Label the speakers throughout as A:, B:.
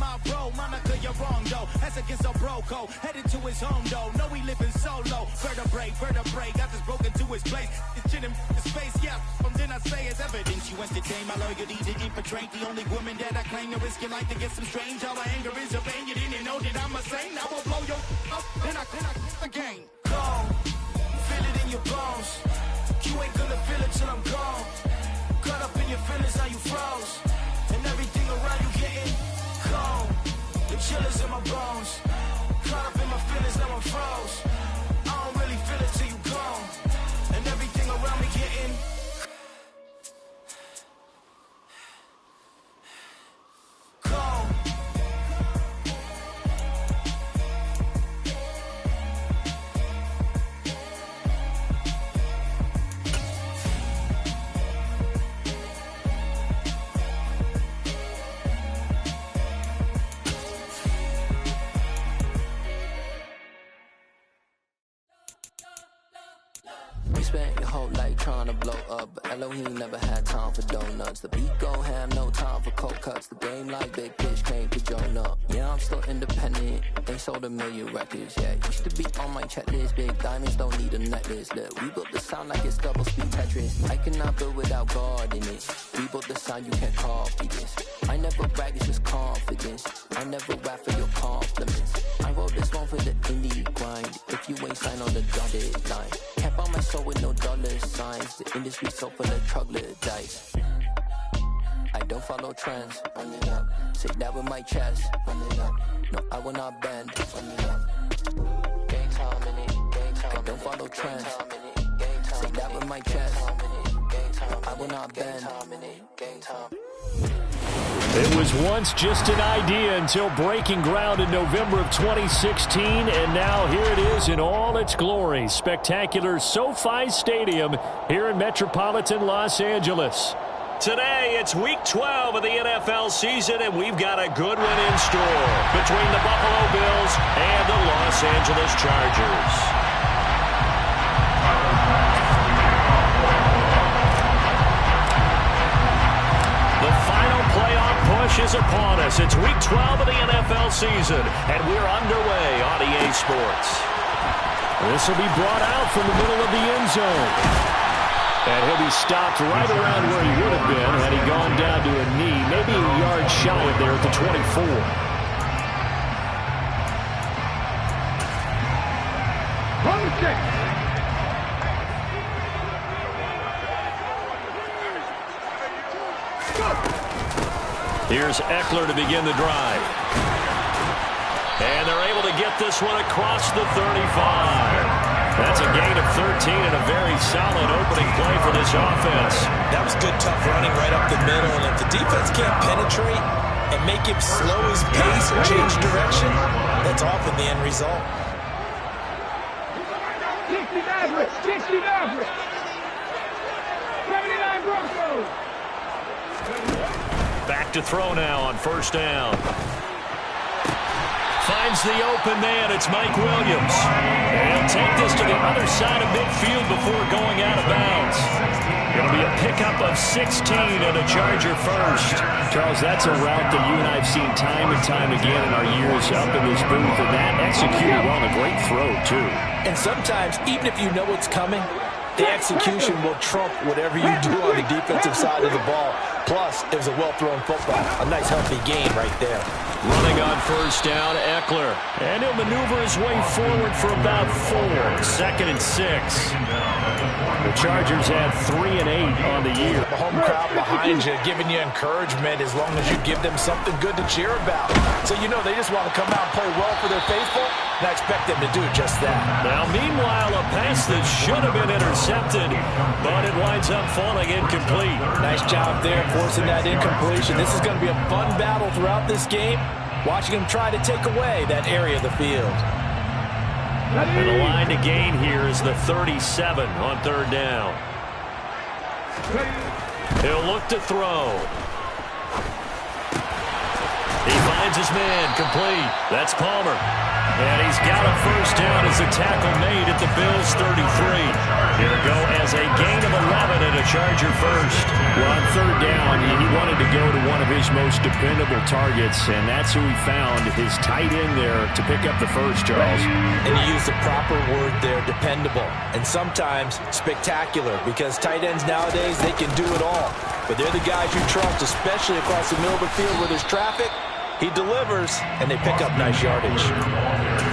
A: I roll, Monica, you're wrong, though. That's against a bro code. Headed to his home, though. No, he living solo. Vertebrae, got this broken to his place. It's shit in his face, yeah. From then I say it's evidence. You entertain my loyalty to infiltrate. The only woman that I claim to risk your life to get some strange. All my anger is a pain. You didn't know that I'm a saint. I will blow your up, then I again. Gone. Feel it in your bones. You ain't gonna feel it till I'm gone. Caught up in your feelings, now you froze. And everything around you getting cold. The chillers in my bones. Caught up in my feelings, now I'm froze. I don't really feel it till you gone. And everything around me getting cold.
B: Spent your whole life trying to blow up, but Elohim never had time for donuts. The beat gon' have no time for cold cuts. The game like Big Fish came to join up. Yeah, I'm still independent, ain't sold a million records yet. Used to be on my checklist, big diamonds don't need a necklace. Look, we built the sound like it's double speed Tetris. I cannot build without God in it. We built the sound, you can't copy this. I never brag, it's just confidence. I never rap for your compliments. I wrote this one for the indie grind. If you ain't signed on the dotted line, can't buy my soul with no dollar signs. The industry so full of troglodytes. I don't follow trends. Run it up. Say that with my chest. Run it up. No, I will not bend. Run it up. Gang time in it. Gang time. I don't follow trends. Say that with my chest. No, I will not bend. Gang time.
C: It was once just an idea until breaking ground in November of 2016, and now here it is in all its glory. Spectacular SoFi Stadium here in metropolitan Los Angeles. Today, it's Week 12 of the NFL season, and we've got a good one in store between the Buffalo Bills and the Los Angeles Chargers. Is upon us. It's Week 12 of the NFL season, and we're underway on EA Sports. This will be brought out from the middle of the end zone. And he'll be stopped right around where he would have been had he gone down to a knee, maybe a yard shy of there at the 24. Here's Eckler to begin the drive. And they're able to get this one across the 35. That's a gain of 13 and a very solid opening play for this offense.
D: That was good, tough running right up the middle. And if the defense can't penetrate and make him slow his pace or change direction, that's often the end result.
E: 60 Maverick! 60 Maverick! 79 Broncos!
C: Back to throw now on first down. Finds the open man. It's Mike Williams. And he'll take this to the other side of midfield before going out of bounds. It'll be a pickup of 16 and a Charger first.
F: Charles, that's a route that you and I have seen time and time again in our years up in this booth, and that executed well, a great throw, too.
D: And sometimes, even if you know what's coming, the execution will trump whatever you do on the defensive side of the ball. Plus, it was a well-thrown football. A nice, healthy gain right there.
C: Running on first down, Eckler. And he'll maneuver his way forward for about 4. 2nd and 6. The Chargers have 3 and 8 on the year.
D: The home crowd behind you, giving you encouragement as long as you give them something good to cheer about. So you know they just want to come out and play well for their faithful, and I expect them to do just that.
C: Now, meanwhile, a pass that should have been intercepted, but it winds up falling incomplete.
D: Nice job there, forcing that incompletion. This is going to be a fun battle throughout this game, watching them try to take away that area of the field.
C: And the line to gain here is the 37 on third down. He'll look to throw. He finds finds his man. Complete. That's Palmer. And he's got a first down as the tackle made at the Bills' 33. He'll go as a gain of 11 and a Charger first.
F: Well, on third down, he wanted to go to one of his most dependable targets, and that's who he found, his tight end there, to pick up the first, Charles.
D: And you use the proper word there, dependable, and sometimes spectacular, because tight ends nowadays, they can do it all. But they're the guys you trust, especially across the middle of the field where there's traffic. He delivers, and they pick up nice yardage.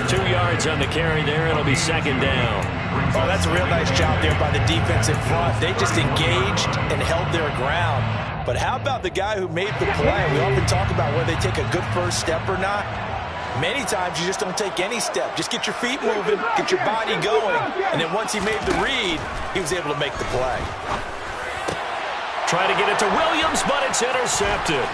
C: 2 yards on the carry there. It'll be second down.
D: Oh, that's a real nice job there by the defensive front. They just engaged and held their ground. But how about the guy who made the play? We often talk about whether they take a good first step or not. Many times you just don't take any step. Just get your feet moving, get your body going, and then once he made the read, he was able to make the play.
C: Try to get it to Williams, but it's intercepted.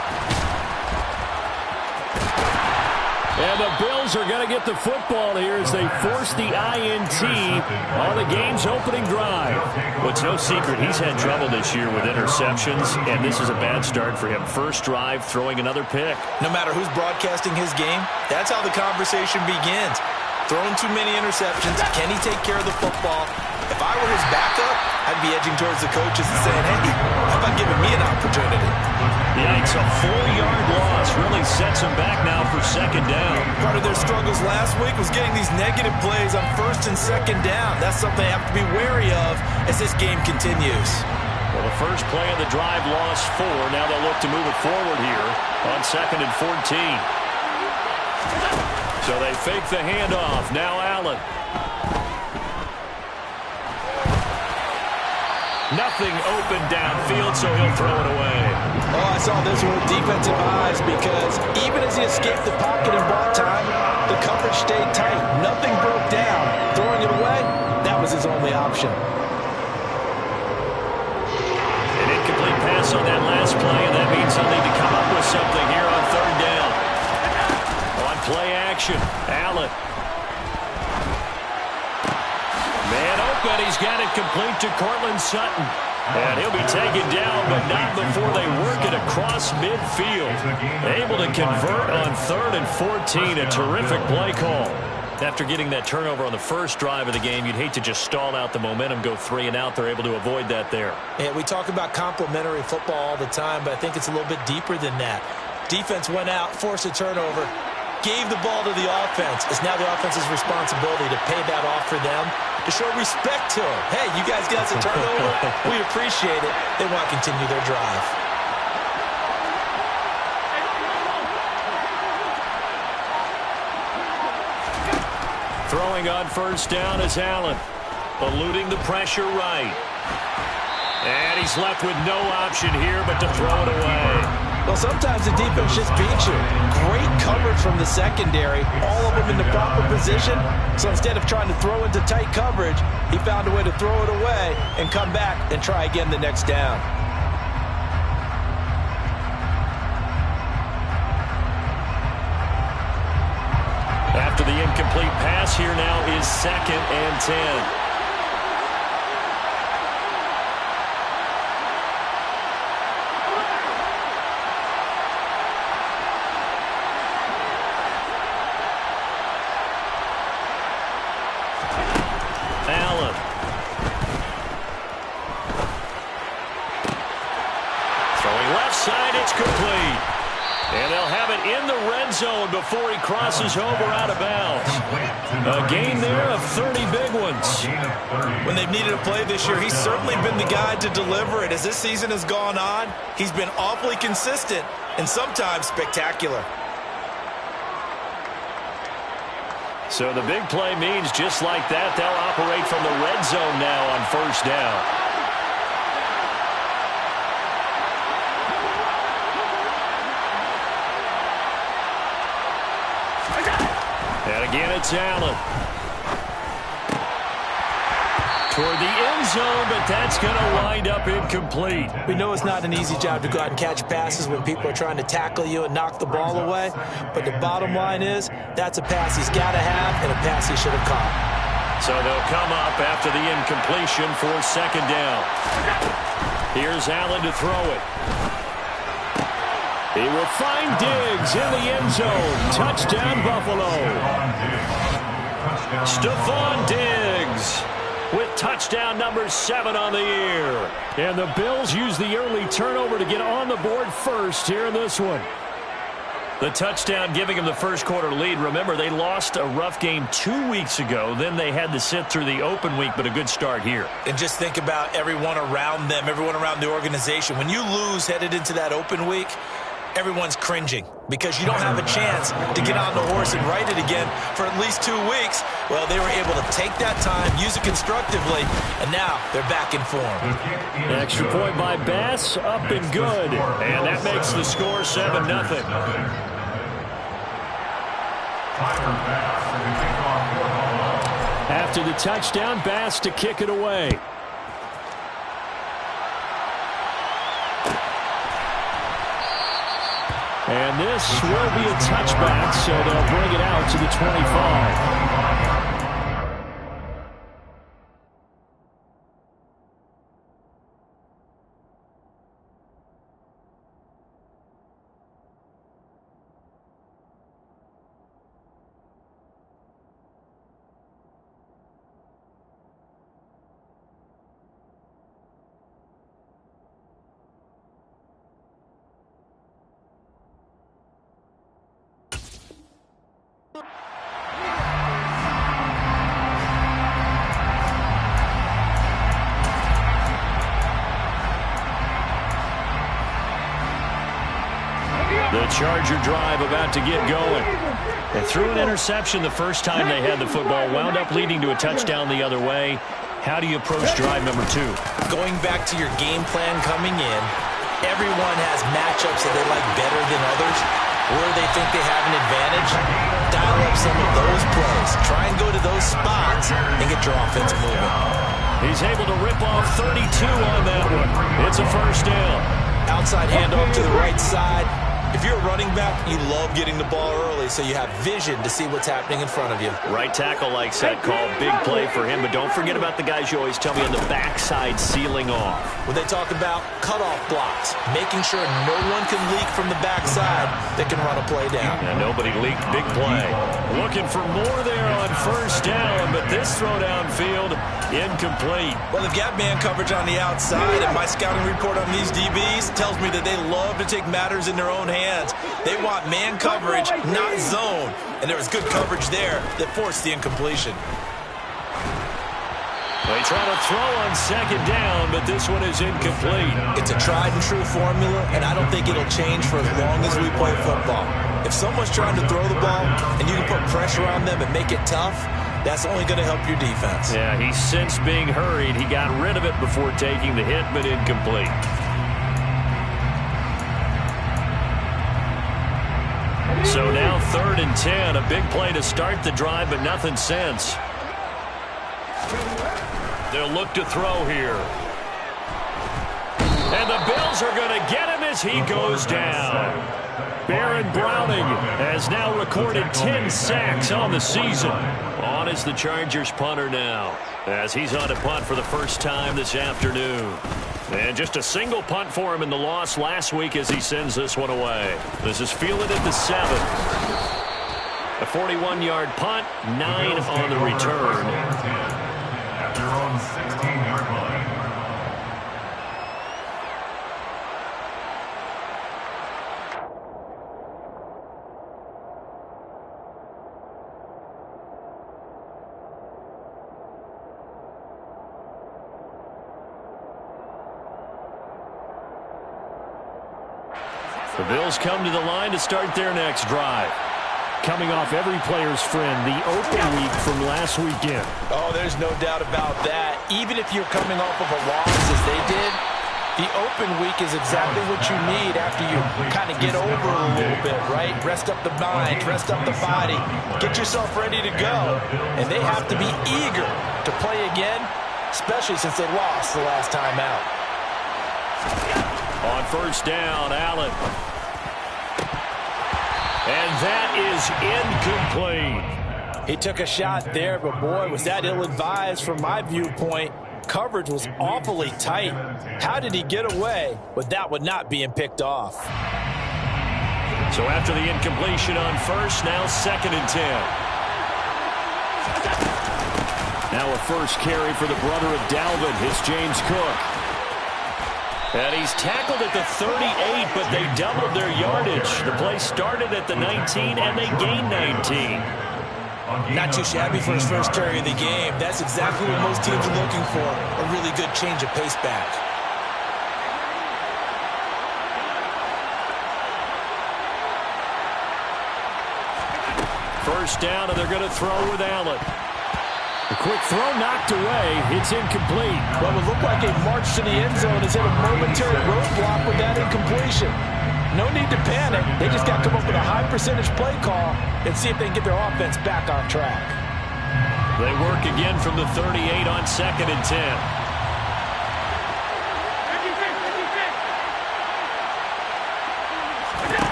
F: And the Bills are going to get the football here as they force the INT on the game's opening drive.
C: Well, it's no secret he's had trouble this year with interceptions, and this is a bad start for him. First drive, throwing another pick.
D: No matter who's broadcasting his game, that's how the conversation begins. Throwing too many interceptions. Can he take care of the football? If I were his backup, I'd be edging towards the coaches and saying, hey, how about giving me an opportunity?
C: Yikes, a 4-yard loss really sets him back now for second down.
D: Part of their struggles last week was getting these negative plays on first and second down. That's something they have to be wary of as this game continues.
C: Well, the first play of the drive lost 4. Now they'll look to move it forward here on second and 14. So they fake the handoff. Now Allen. Nothing open downfield, so he'll throw it away.
D: Oh, I saw this one with defensive eyes because even as he escaped the pocket and bought time, the coverage stayed tight. Nothing broke down. Throwing it away, that was his only option.
C: An incomplete pass on that last play, and that means he'll need to come up with something here on third down. On play action, Allen. Man open, he's got it complete to Cortland Sutton. And he'll be taken down, but not before they work it across midfield. Able to convert on third and 14, a terrific play call. After getting that turnover on the first drive of the game, you'd hate to just stall out the momentum, go 3 and out. They're able to avoid that there.
D: Yeah, we talk about complementary football all the time, but I think it's a little bit deeper than that. Defense went out, forced a turnover, gave the ball to the offense. It's now the offense's responsibility to pay that off for them, to show respect to them. Hey, you guys got some turnover. We appreciate it. They want to continue their drive.
C: Throwing on first down is Allen. Eluding the pressure right. And he's left with no option here but to throw it away.
D: Well, sometimes the defense just beats you. Great coverage from the secondary, all of them in the proper position. So instead of trying to throw into tight coverage, he found a way to throw it away and come back and try again the next down.
C: After the incomplete pass, here now is second and 10. Before he crosses over out of bounds. A gain there of 30 big ones.
D: When they've needed a play this year, he's certainly been the guy to deliver it. As this season has gone on, he's been awfully consistent and sometimes spectacular.
C: So the big play means just like that, they'll operate from the red zone now on first down. Again, it's Allen. Toward the end zone, but that's going to wind up incomplete.
D: We know it's not an easy job to go out and catch passes when people are trying to tackle you and knock the ball away. But the bottom line is, that's a pass he's got to have and a pass he should have caught.
C: So they'll come up after the incompletion for second down. Here's Allen to throw it. He will find Diggs in the end zone. Touchdown, Buffalo. Stephon Diggs with touchdown number 7 on the year. And the Bills use the early turnover to get on the board first here in this one. The touchdown giving them the first quarter lead. Remember, they lost a rough game 2 weeks ago. Then they had to sit through the open week, but a good start here.
D: And just think about everyone around them, everyone around the organization. When you lose headed into that open week, everyone's cringing because you don't have a chance to get on the horse and ride it again for at least 2 weeks. Well, they were able to take that time, use it constructively, and now they're back in form.
C: Extra point by Bass, up and good. And that makes the score 7-0. After the touchdown, Bass to kick it away. And this will be a touchback, so they'll bring it out to the 25. The Charger drive about to get going. They threw an interception the first time they had the football, wound up leading to a touchdown the other way. How do you approach drive number 2?
D: Going back to your game plan coming in, everyone has matchups that they like better than others, where they think they have an advantage. Dial up some of those plays. Try and go to those spots and get your offense moving.
C: He's able to rip off 32 on that one. It's a first down.
D: Outside handoff to the right side. If you're a running back, you love getting the ball early so you have vision to see what's happening in front of you.
C: Right tackle likes that call. Big play for him, but don't forget about the guys you always tell me on the backside sealing off.
D: When they talk about cutoff blocks, making sure no one can leak from the backside that can run a play down.
C: And nobody leaked. Big play. Looking for more there on first down, but this throw downfield, incomplete.
D: Well, they've got man coverage on the outside, and my scouting report on these DBs tells me that they love to take matters in their own hands. They want man coverage, not zone. And there was good coverage there that forced the incompletion.
C: They try to throw on second down, but this one is incomplete.
D: It's a tried and true formula, and I don't think it'll change for as long as we play football. If someone's trying to throw the ball and you can put pressure on them and make it tough, that's only going to help your defense.
C: Yeah, he's since being hurried. He got rid of it before taking the hit, but incomplete. So now 3rd and 10, a big play to start the drive, but nothing since. They'll look to throw here. And the Bills are going to get him as he goes down. Baron Browning has now recorded 10 sacks on the season. On is the Chargers punter now, as he's on a punt for the first time this afternoon. And just a single punt for him in the loss last week as he sends this one away. This is fielded at the 7. A 41-yard punt, 9 on the return.
G: At their own 16-yard line.
C: The Bills come to the line to start their next drive. Coming off every player's friend, the open week from last weekend.
D: Oh, there's no doubt about that. Even if you're coming off of a loss as they did, the open week is exactly what you need after you kind of get over a little bit, right? Rest up the mind, rest up the body, get yourself ready to go. And they have to be eager to play again, especially since they lost the last time out.
C: On first down, Allen. And that is incomplete.
D: He took a shot there, but boy, was that ill-advised from my viewpoint. Coverage was awfully tight. How did he get away with that one not being picked off?
C: So after the incompletion on first, now 2nd and 10. Now a first carry for the brother of Dalvin. It's James Cook. And he's tackled at the 38, but they doubled their yardage. The play started at the 19, and they gained 19.
D: Not too shabby for his first carry of the game. That's exactly what most teams are looking for, a really good change of pace back.
C: First down, and they're going to throw with Allen. A quick throw knocked away. It's incomplete.
D: Well, it would look like a march to the end zone has hit a momentary roadblock with that incompletion. No need to panic. They just got to come up with a high percentage play call and see if they can get their offense back on track.
C: They work again from the 38 on 2nd and 10.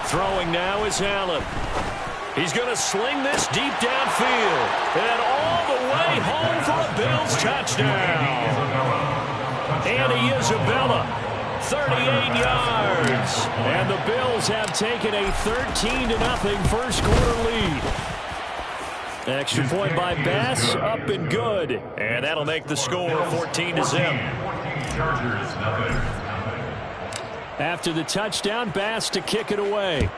C: Throwing now is Allen. He's going to sling this deep downfield. And all the way home for a Bills touchdown. Andy Isabella, 38 yards. And the Bills have taken a 13-0 first quarter lead. Extra point by Bass, up and good. And that'll make the score 14-0. After the touchdown, Bass to kick it away.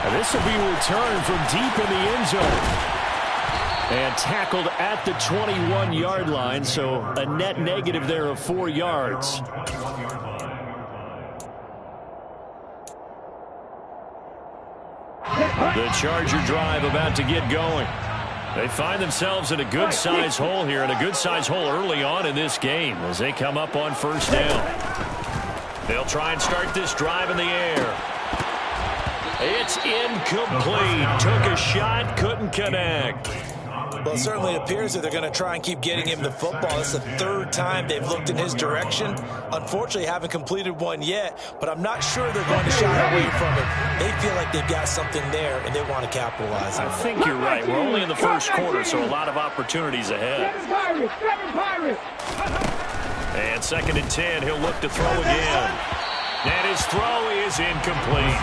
C: And this will be returned from deep in the end zone. And tackled at the 21-yard line, so a net negative there of 4 yards. The Charger drive about to get going. They find themselves in a good-sized hole here, and a good-sized hole early on in this game as they come up on first down. They'll try and start this drive in the air. It's incomplete. Took a shot, couldn't connect.
D: Well, it certainly appears that they're going to try and keep getting him the football. It's the 3rd time they've looked in his direction. Unfortunately, haven't completed one yet, but I'm not sure they're going to shy away from it. They feel like they've got something there, and they want to capitalize on it.
C: I think you're right. We're only in the first quarter, so a lot of opportunities ahead. And 2nd and 10, he'll look to throw again. And his throw is incomplete.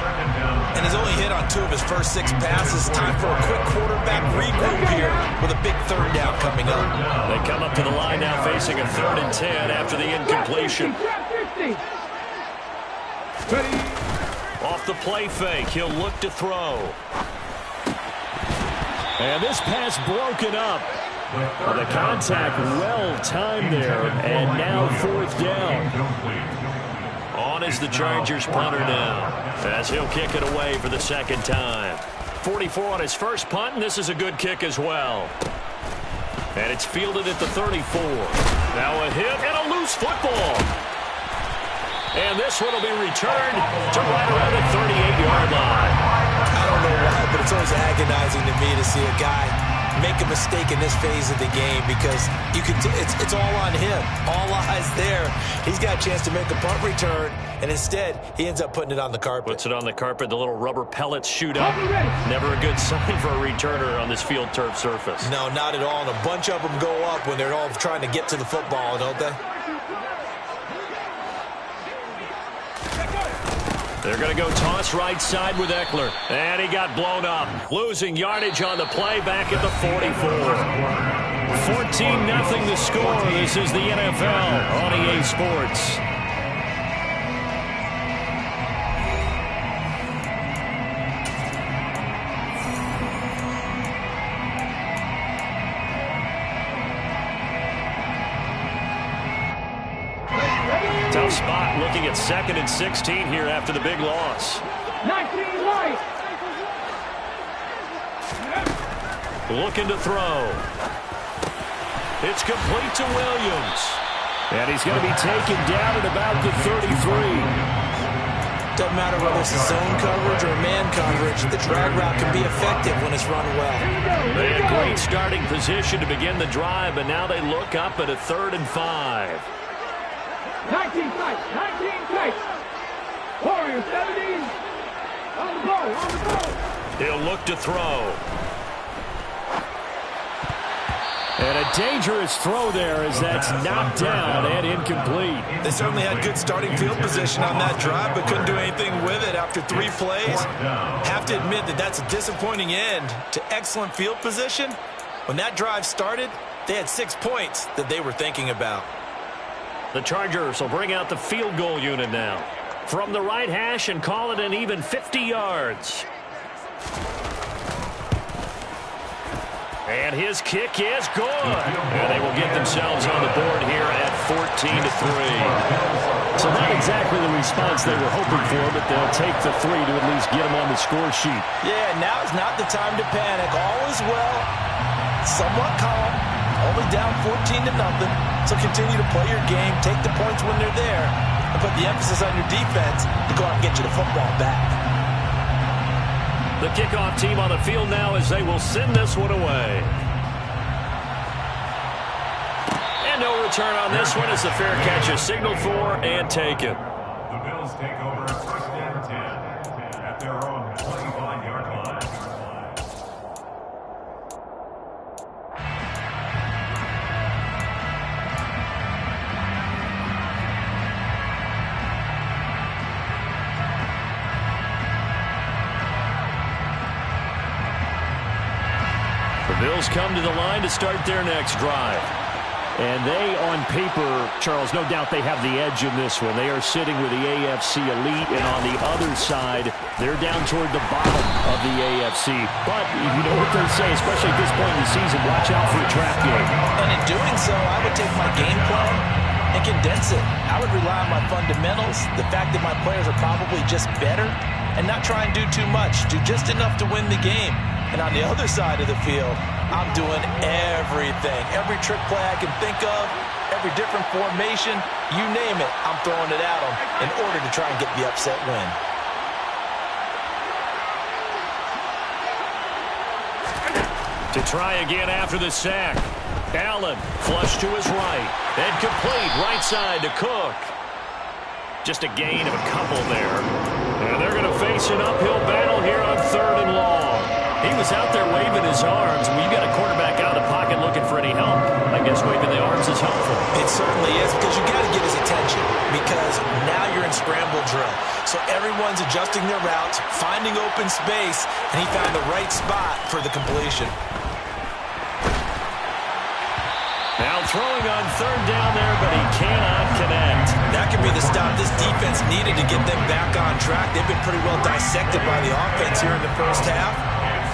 D: And he's only hit on 2 of his first 6 passes. Time for a quick quarterback regroup here with a big 3rd down coming up.
C: They come up to the line now facing a 3rd and 10 after the incompletion. Off the play fake, he'll look to throw. And this pass broken up. Well, the contact well timed there, and now 4th down. On is the Chargers punter now, as he'll kick it away for the 2nd time. 44 on his first punt, and this is a good kick as well. And it's fielded at the 34. Now a hit and a loose football. And this one will be returned to right around the 38-yard line.
D: I don't know why, but it's always agonizing to me to see a guy make a mistake in this phase of the game, because you can it's all on him. All eyes there. He's got a chance to make a punt return, and instead he ends up putting it on the carpet.
C: Puts it on the carpet. The little rubber pellets shoot up. Never a good sign for a returner on this field turf surface.
D: No, not at all. And a bunch of them go up when they're all trying to get to the football, don't they?
C: They're going to go toss right side with Eckler. And he got blown up. Losing yardage on the play back at the 44. 14-0 the score. This is the NFL on EA Sports. Tough spot looking at 2nd and 16 here after the big loss.
E: 19 right.
C: Looking to throw. It's complete to Williams. And he's going to be taken down at about the 33.
D: Doesn't matter whether it's zone coverage or man coverage, the drag route can be effective when it's run well.
C: They had great starting position to begin the drive, but now they look up at a 3rd and 5.
E: 19 tight, 19 tight. Warriors 17. On the ball, on the ball.
C: He'll look to throw. And a dangerous throw there as that's knocked down and incomplete.
D: They certainly had good starting field position on that drive, but couldn't do anything with it after 3 plays. Have to admit that that's a disappointing end to excellent field position. When that drive started, they had 6 points that they were thinking about.
C: The Chargers will bring out the field goal unit now. From the right hash and call it an even 50 yards. And his kick is good. And they will get themselves on the board here at 14-3.
F: So not exactly the response they were hoping for, but they'll take the 3 to at least get them on the score sheet.
D: Yeah, now is not the time to panic. All is well. Somewhat calm. Only down 14-0. So continue to play your game. Take the points when they're there. And put the emphasis on your defense to go out and get you the football back.
C: The kickoff team on the field now as they will send this one away. And no return on this one as the fair catch is signaled for and taken.
G: The Bills take over 1st and 10 at their own 25-yard line.
C: The Bills come to the line to start their next drive.
F: And they, on paper, Charles, no doubt they have the edge in this one. They are sitting with the AFC elite, and on the other side, they're down toward the bottom of the AFC. But you know what they say, especially at this point in the season, watch out for a trap game.
D: And in doing so, I would take my game plan and condense it. I would rely on my fundamentals, the fact that my players are probably just better, and not try and do too much, do just enough to win the game. And on the other side of the field, I'm doing everything. Every trick play I can think of, every different formation, you name it, I'm throwing it at them in order to try and get the upset win.
C: To try again after the sack. Allen, flush to his right. And complete, right side to Cook. Just a gain of a couple there. And they're going to face an uphill battle here on 3rd and long. He was out there waving his arms. When you got a quarterback out of the pocket looking for any help, I guess waving the arms is helpful.
D: It certainly is, because you got to get his attention, because now you're in scramble drill. So everyone's adjusting their routes, finding open space, and he found the right spot for the completion.
C: Now throwing on 3rd down there, but he cannot connect.
D: That could be the stop this defense needed to get them back on track. They've been pretty well dissected by the offense here in the first half.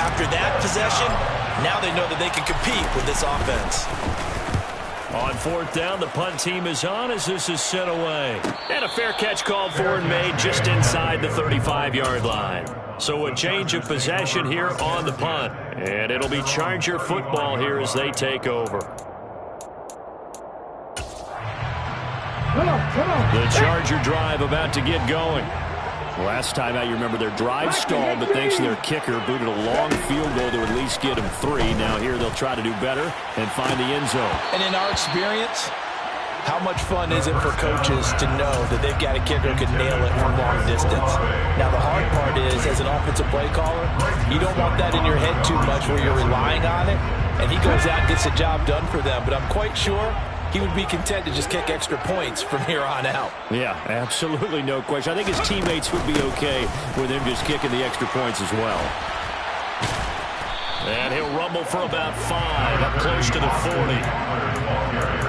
D: After that possession, now they know that they can compete with this offense.
C: On 4th down, the punt team is on as this is sent away. And a fair catch called for and made just inside the 35-yard line. So a change of possession here on the punt. And it'll be Charger football here as they take over. The Charger drive about to get going. Last time out, you remember their drive stalled, but thanks to their kicker, booted a long field goal to at least get them 3. Now here they'll try to do better and find the end zone.
D: And in our experience, how much fun is it for coaches to know that they've got a kicker who can nail it from long distance? Now the hard part is, as an offensive play caller, you don't want that in your head too much where you're relying on it, and he goes out and gets the job done for them. But I'm quite sure he would be content to just kick extra points from here on out.
C: Yeah, absolutely no question. I think his teammates would be okay with him just kicking the extra points as well. And he'll rumble for about 5, up close to the 40.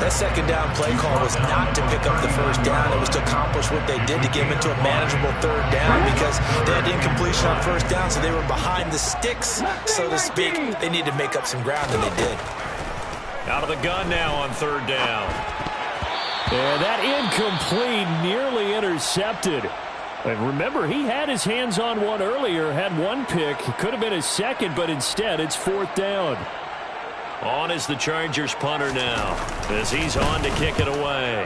D: That 2nd down play call was not to pick up the 1st down. It was to accomplish what they did to get him into a manageable 3rd down, because they had incompletion on 1st down, so they were behind the sticks, so to speak. They needed to make up some ground, and they did.
C: Out of the gun now on 3rd down. And that incomplete, nearly intercepted. And remember, he had his hands on one earlier, had one pick. Could have been his 2nd, but instead it's 4th down. On is the Chargers punter now, as he's on to kick it away.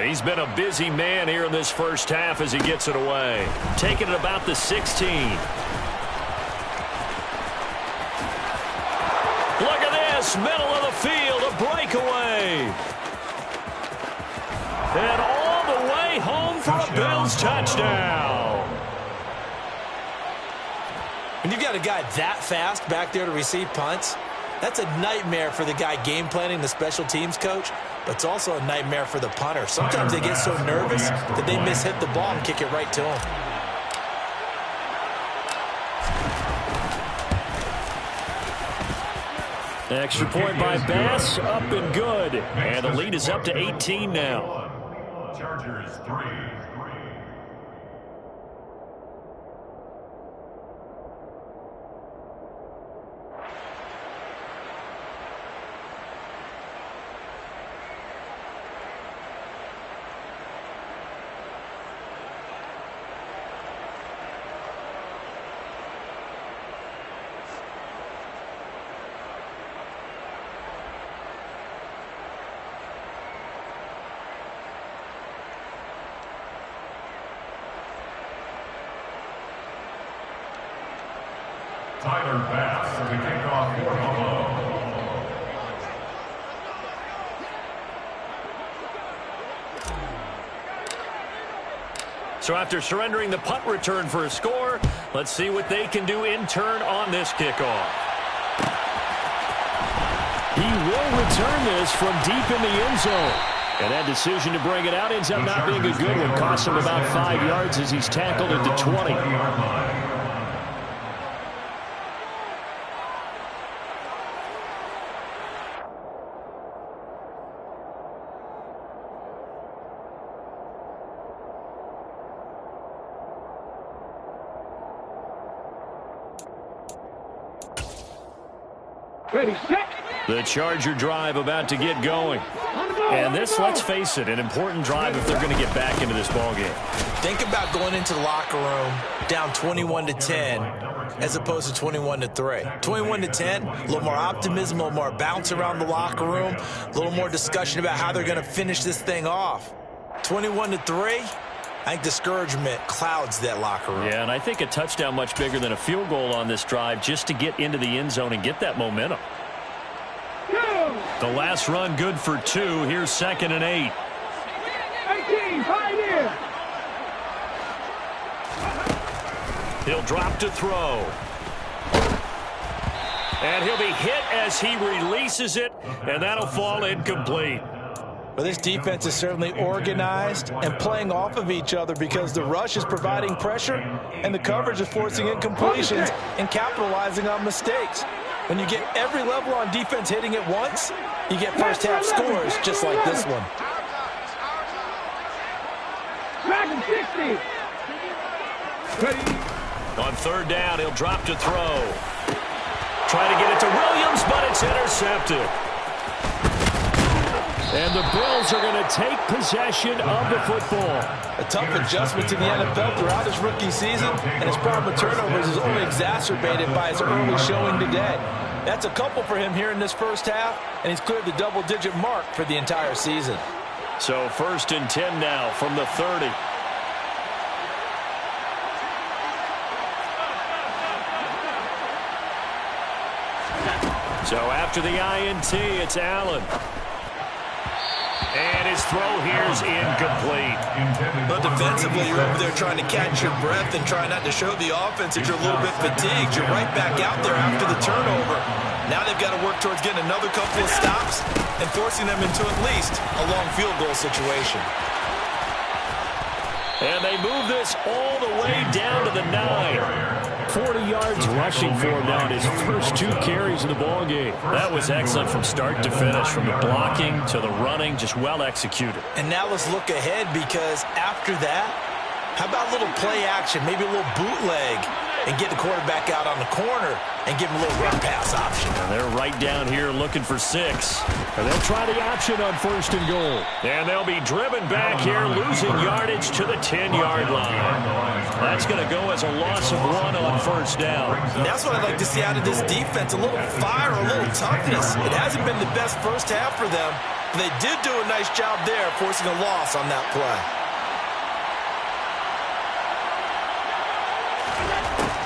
C: He's been a busy man here in this first half as he gets it away. Taking it about the 16. Look at this, middle of the field, a breakaway. And all the way home for a Bills touchdown.
D: When you've got a guy that fast back there to receive punts, That's a nightmare for the guy game planning, the special teams coach, but it's also a nightmare for the punter. Sometimes they get so nervous that they mishit the ball and kick it right to him.
C: Extra point by Bass, up and good. And the lead is up to 18 now.
G: Chargers 3. Tyler Bass to kick off for Buffalo.
C: So after surrendering the punt return for a score, let's see what they can do in turn on this kickoff. He will return this from deep in the end zone. And that decision to bring it out ends up not being a good one. Costs him about 5 yards as he's tackled at the 20. The Charger drive about to get going. And this, let's face it, an important drive if they're going to get back into this ballgame.
D: Think about going into the locker room down 21-10 as opposed to 21-3. 21-10, a little more optimism, a little more bounce around the locker room, a little more discussion about how they're going to finish this thing off. 21-3, I think discouragement clouds that locker room.
C: Yeah, and I think a touchdown much bigger than a field goal on this drive just to get into the end zone and get that momentum. The last run good for 2. Here's 2nd and 8.
E: 18, pioneer.
C: He'll drop to throw. And he'll be hit as he releases it, and that'll fall incomplete.
D: Well, this defense is certainly organized and playing off of each other because the rush is providing pressure and the coverage is forcing incompletions and capitalizing on mistakes. When you get every level on defense hitting it once, you get first half scores just like this one.
E: Dragon 60.
C: On 3rd down, he'll drop to throw. Try to get it to Williams, but it's intercepted. And the Bills are going to take possession of the football.
D: A tough adjustment to the NFL throughout his rookie season, and his problem with turnovers is only exacerbated by his early showing today. That's a couple for him here in this first half, and he's cleared the double-digit mark for the entire season.
C: So 1st and 10 now from the 30. So after the INT, it's Allen. And his throw here's incomplete.
D: But defensively, you're over there trying to catch your breath and try not to show the offense that you're a little bit fatigued. You're right back out there after the turnover. Now they've got to work towards getting another couple of stops and forcing them into at least a long field goal situation.
C: And they move this all the way down to the 9. 40 yards rushing for him now in his first 2 carries in the ballgame. That was excellent from start to finish, from the blocking to the running, just well executed.
D: And now let's look ahead, because after that, how about a little play action, maybe a little bootleg, and get the quarterback out on the corner and give him a little run pass option.
C: And they're right down here looking for 6. And they'll try the option on 1st and goal. And they'll be driven back here, losing yardage to the 10-yard line. That's going to go as a loss of 1 on 1st down.
D: And that's what I'd like to see out of this defense, a little fire, a little toughness. It hasn't been the best first half for them, but they did do a nice job there, forcing a loss on that play.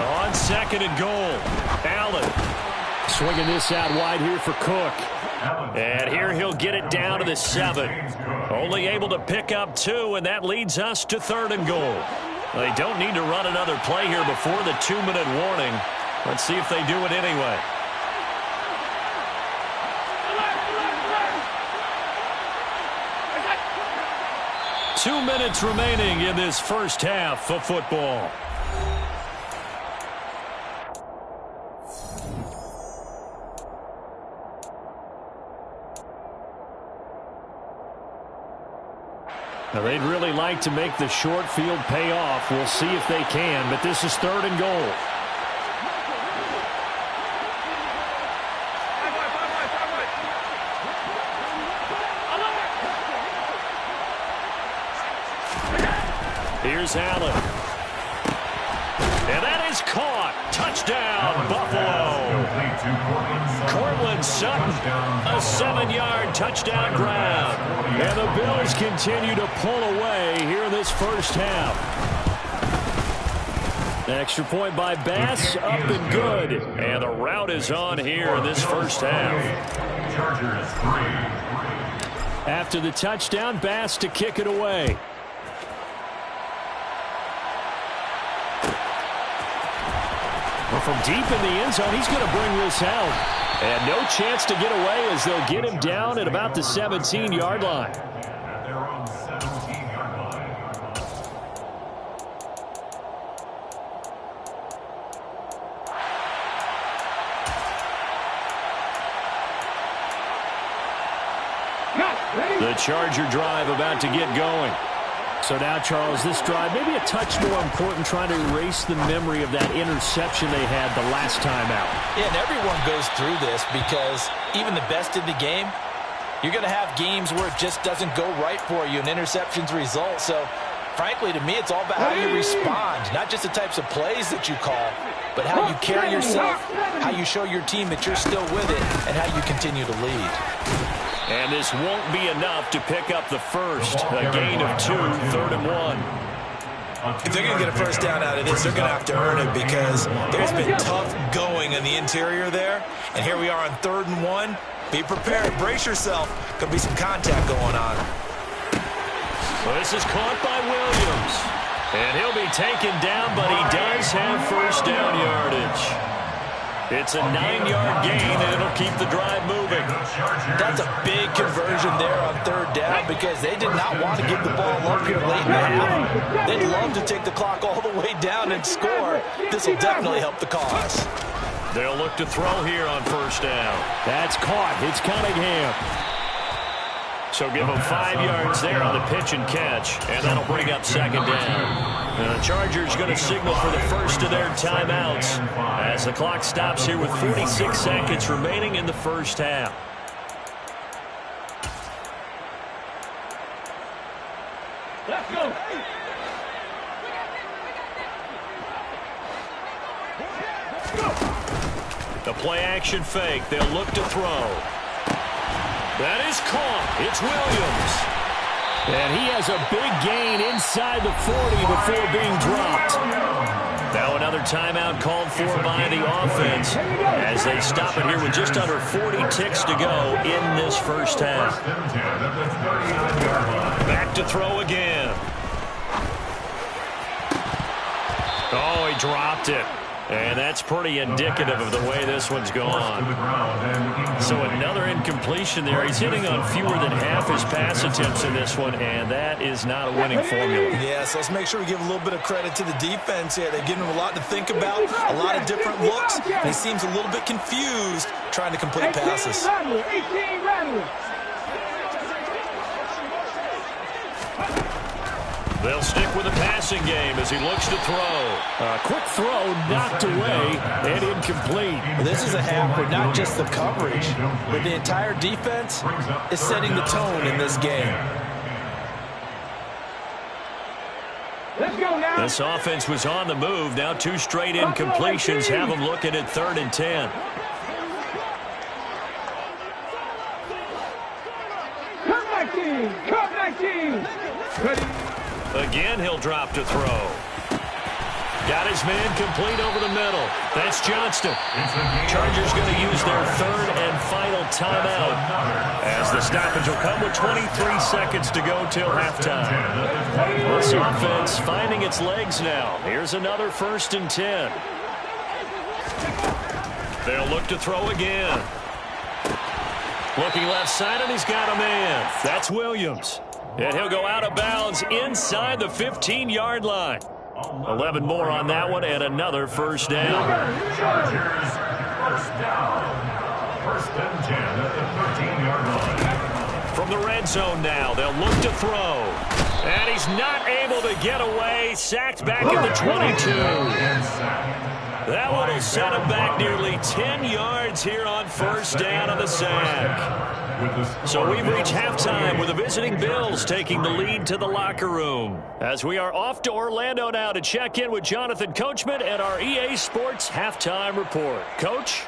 C: On 2nd and goal, Allen swinging this out wide here for Cook. And here he'll get it down to the 7. Only able to pick up 2, and that leads us to 3rd and goal. They don't need to run another play here before the 2-minute warning. Let's see if they do it anyway. 2 minutes remaining in this first half of football. Now, they'd really like to make the short field pay off. We'll see if they can, but this is 3rd and goal. Here's Allen. And that is caught. Touchdown, Buffalo. Cortland Sutton, a 7-yard touchdown grab. And the Bills continue to pull away here in this first half. Extra point by Bass, up and good. And the route is on here in this first half. After the touchdown, Bass to kick it away. From deep in the end zone, he's going to bring this out. And no chance to get away as they'll get him down at about the 17-yard line.
G: At their own 17-yard line.
C: The Charger drive about to get going. So now, Charles, this drive maybe a touch more important, trying to erase the memory of that interception they had the last time out.
D: Yeah, and everyone goes through this because even the best in the game, you're going to have games where it just doesn't go right for you, and interceptions result. So, frankly, to me, it's all about how you respond, not just the types of plays that you call, but how you carry yourself, how you show your team that you're still with it, and how you continue to lead.
C: And this won't be enough to pick up the first. A gain of 2, 3rd and 1.
D: If they're going to get a first down out of this, they're going to have to earn it because there's been tough going in the interior there. And here we are on 3rd and 1. Be prepared. Brace yourself. Going to be some contact going on.
C: Well, this is caught by Williams. And he'll be taken down, but he does have first down yardage. It's a 9-yard gain, and it'll keep the drive moving.
D: That's a big conversion there on 3rd down because they did not want to give the ball up here late in the half. They'd love to take the clock all the way down and score. This will definitely help the cause.
C: They'll look to throw here on first down. That's caught. It's Cunningham. So give them 5 yards there on the pitch and catch, and that'll bring up 2nd down. And the Chargers going to signal for the first of their timeouts as the clock stops here with 46 seconds remaining in the first half.
E: Let's go.
C: The play-action fake. They'll look to throw. That is caught. It's Williams. And he has a big gain inside the 40 before being dropped. Now another timeout called for by the offense as they stop it here with just under 40 ticks to go in this first half. Back to throw again. Oh, he dropped it. And that's pretty indicative of the way this one's gone. So another incompletion there. He's hitting on fewer than half his pass attempts in this one, and that is not a winning formula.
D: Yeah, so let's make sure we give a little bit of credit to the defense here. They've given him a lot to think about, a lot of different looks, and he seems a little bit confused trying to complete passes.
E: 18 Rattler.
C: They'll stick with the passing game as he looks to throw. A quick throw knocked away and incomplete.
D: This is a half where not just the coverage, but the entire defense is setting the tone in this game.
E: Let's go now.
C: This offense was on the move. Now 2 straight incompletions have them looking at 3rd and 10.
E: Cut 19. Ready.
C: Again, he'll drop to throw. Got his man complete over the middle. That's Johnston. Chargers going to use their 3rd and final timeout as the stoppage will come with 23 seconds to go till halftime. This offense finding its legs now. Here's another 1st and 10. They'll look to throw again. Looking left side, and he's got a man. That's Williams. And he'll go out of bounds inside the 15-yard line. 11 more on that one and another first down.
G: Chargers, first down. First and 10 at the 13-yard line.
C: From the red zone now, they'll look to throw. And he's not able to get away. Sacked back at the 22. That one will set him back nearly 10 yards here on first down on the sack. So we've reached halftime with the visiting Bills taking the lead to the locker room. As we are off to Orlando now to check in with Jonathan Coachman and our EA Sports halftime report. Coach?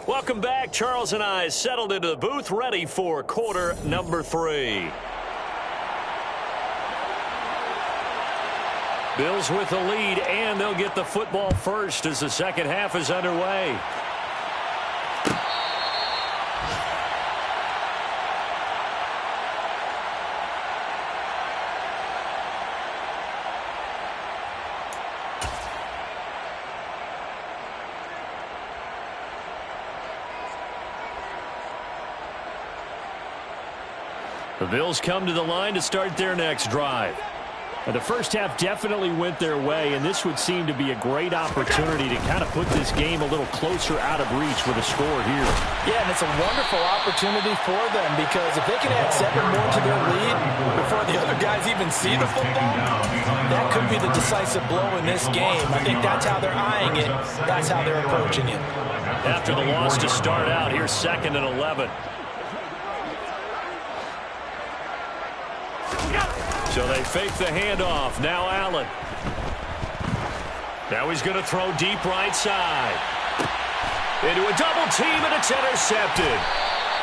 C: Welcome back. Charles and I settled into the booth ready for quarter number 3. Bills with the lead, and they'll get the football first as the second half is underway. The Bills come to the line to start their next drive. And the first half definitely went their way, and this would seem to be a great opportunity to kind of put this game a little closer out of reach with a score here.
D: Yeah, and it's a wonderful opportunity for them because if they can add 7 more to their lead before the other guys even see the football, that could be the decisive blow in this game. I think that's how they're eyeing it. That's how they're approaching it.
C: After the loss to start out, here's 2nd and 11. So they fake the handoff. Now Allen. Now he's going to throw deep right side. Into a double team, and it's intercepted.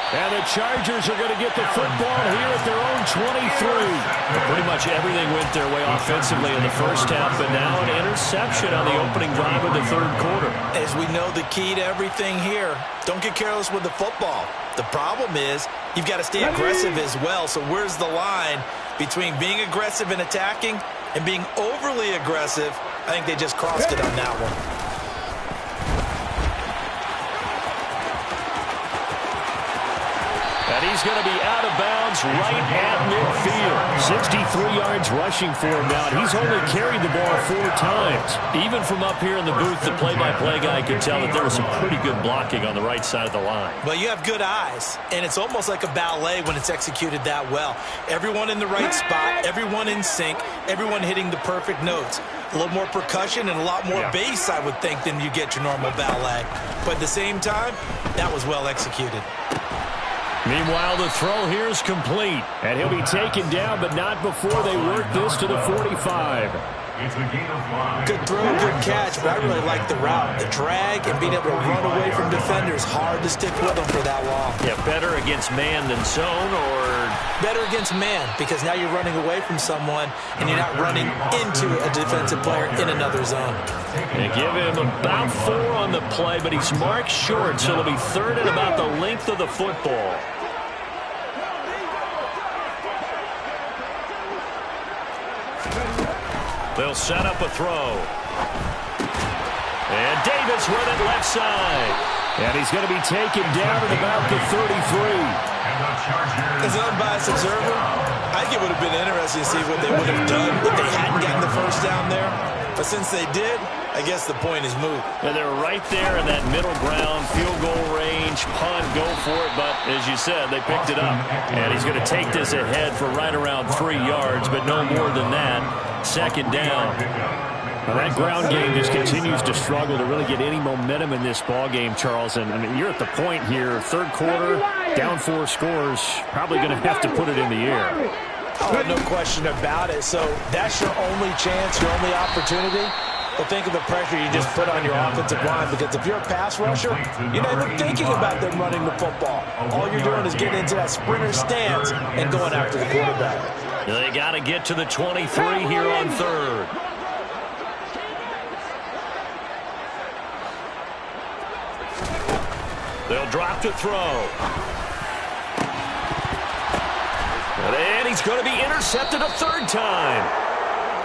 C: And the Chargers are going to get the football here at their own 23. Pretty much everything went their way offensively in the first half, but now an interception on the opening drive of the third quarter.
D: As we know, the key to everything here, don't get careless with the football. The problem is you've got to stay aggressive as well. So where's the line between being aggressive and attacking and being overly aggressive? I think they just crossed it on that one.
C: And he's going to be out of bounds right at midfield. 63 yards rushing for him now, and he's only carried the ball 4 times. Even from up here in the booth, the play-by-play guy could tell that there was some pretty good blocking on the right side of the line.
D: Well, you have good eyes, and it's almost like a ballet when it's executed that well. Everyone in the right spot, everyone in sync, everyone hitting the perfect notes. A little more percussion and a lot more bass, I would think, than you get your normal ballet. But at the same time, that was well executed.
C: Meanwhile, the throw here is complete. And he'll be taken down, but not before they work this to the 45.
G: It's a gain of 5.
D: Good throw, good catch, but I really like the route. The drag and being able to run away from defenders, hard to stick with them for that long.
C: Yeah, better against man than zone, or
D: better against man, because now you're running away from someone and you're not running into a defensive player in another zone.
C: They give him about 4 on the play, but he's marked short, so it'll be 3rd and about the length of the football. They'll set up a throw. And Davis with it left side. And he's going to be taken down at about the 33.
D: As an unbiased observer, I think it would have been interesting to see what they would have done if they hadn't gotten the first down there. But since they did, I guess the point is moot.
C: And they're right there in that middle ground, field goal range, punt, go for it. But as you said, they picked it up. And he's going to take this ahead for right around 3 yards, but no more than that. 2nd down. Now that ground game just continues to struggle to really get any momentum in this ball game, Charles. And I mean, you're at the point here, 3rd quarter, down 4 scores, probably going to have to put it in the air.
D: Oh, no question about it. So that's your only chance, your only opportunity. But think of the pressure you just put on your offensive line, because if you're a pass rusher, you're not even thinking about them running the football. All you're doing is getting into that sprinter stance and going after the quarterback.
C: They got to get to the 23 here on 3rd. They'll drop to throw. And he's going to be intercepted a 3rd time.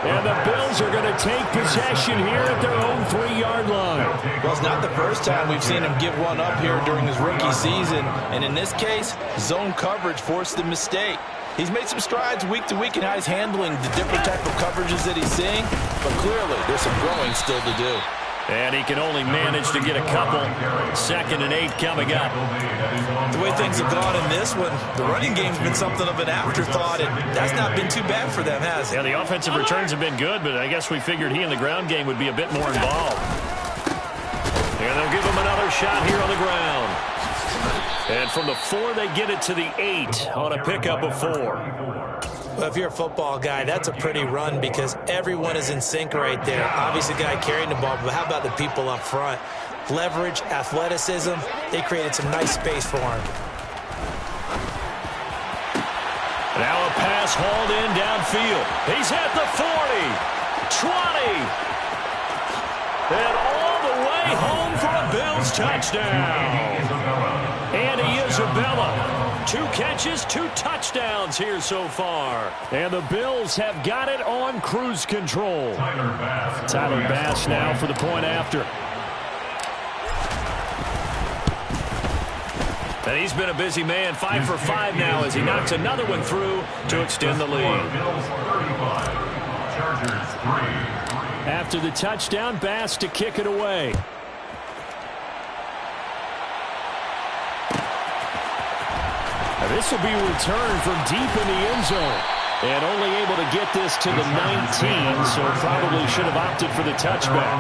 C: And the Bills are going to take possession here at their own 3-yard line.
D: Well, it's not the first time we've seen him give one up here during his rookie season. And in this case, zone coverage forced the mistake. He's made some strides week to week in how he's handling the different type of coverages that he's seeing. But clearly, there's some growing still to do.
C: And he can only manage to get a couple. 2nd and 8 coming up.
D: The way things have gone in this one, the running game's been something of an afterthought, and that's not been too bad for them, has it?
C: Yeah, the offensive returns have been good, but I guess we figured he in the ground game would be a bit more involved. And they'll give him another shot here on the ground. And from the 4, they get it to the 8 on a pickup of 4.
D: Well, if you're a football guy, that's a pretty run because everyone is in sync right there. Obviously, the guy carrying the ball, but how about the people up front? Leverage, athleticism, they created some nice space for him.
C: Now a pass hauled in downfield. He's at the 40, 20, and all the way home for a Bills touchdown. Andy Isabella. 2 catches, 2 touchdowns here so far. And the Bills have got it on cruise control. Tyler Bass now for the point after. And he's been a busy man, 5 for 5 now as he knocks another one through to extend the lead. After the touchdown, Bass to kick it away. This will be a return from deep in the end zone. And only able to get this to the 19, so probably should have opted for the touchback.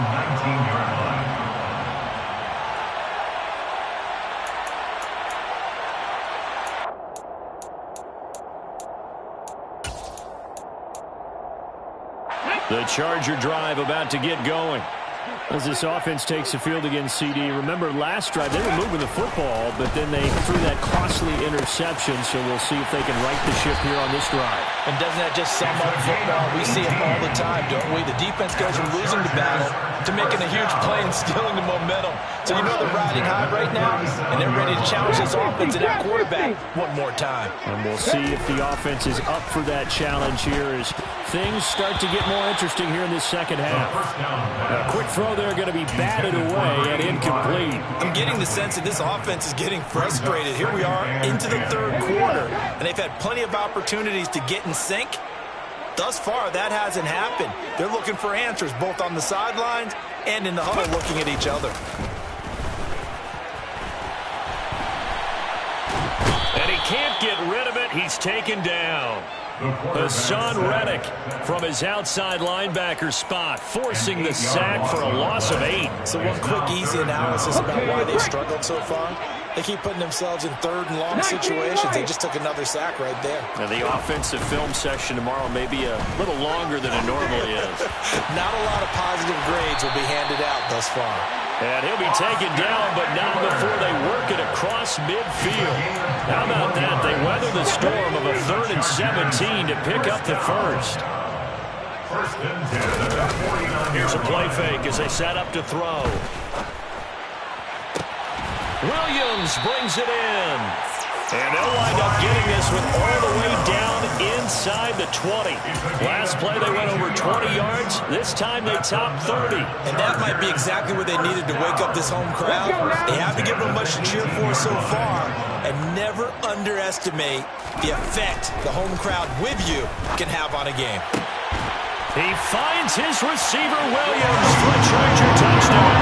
C: The Charger drive about to get going. As this offense takes the field against CD. Remember last drive, they were moving the football, but then they threw that costly interception, so we'll see if they can right the ship here on this drive.
D: And doesn't that just sum up football? We see it all the time, don't we? The defense goes from losing the battle to making a huge play and stealing the momentum. So you know they're riding high right now, and they're ready to challenge this offense and that quarterback one more time.
C: And we'll see if the offense is up for that challenge here as things start to get more interesting here in this second half. A quick throw there going to be batted away and incomplete.
D: I'm getting the sense that this offense is getting frustrated. Here we are into the 3rd quarter, and they've had plenty of opportunities to get in sync. Thus far, that hasn't happened. They're looking for answers both on the sidelines and in the huddle looking at each other.
C: And he can't get rid of it. He's taken down. Hassan Reddick from his outside linebacker spot, forcing the sack for a loss of 8.
D: So one quick, easy analysis about why they've struggled so far. They keep putting themselves in 3rd and long situations. They just took another sack right there.
C: And the offensive film session tomorrow may be a little longer than it normally is.
D: Not a lot of positive grades will be handed out thus far.
C: And he'll be taken down, but not before they work it across midfield. How about that? They weather the storm of a 3rd and 17 to pick up the first. Here's a play fake as they set up to throw. Williams brings it in. And they'll wind up getting this one all the way down inside the 20. Last play, they went over 20 yards. This time, they topped 30.
D: And that might be exactly what they needed to wake up this home crowd. They haven't given them much to cheer for so far. And never underestimate the effect the home crowd with you can have on a game.
C: He finds his receiver, Williams, for a Charger touchdown.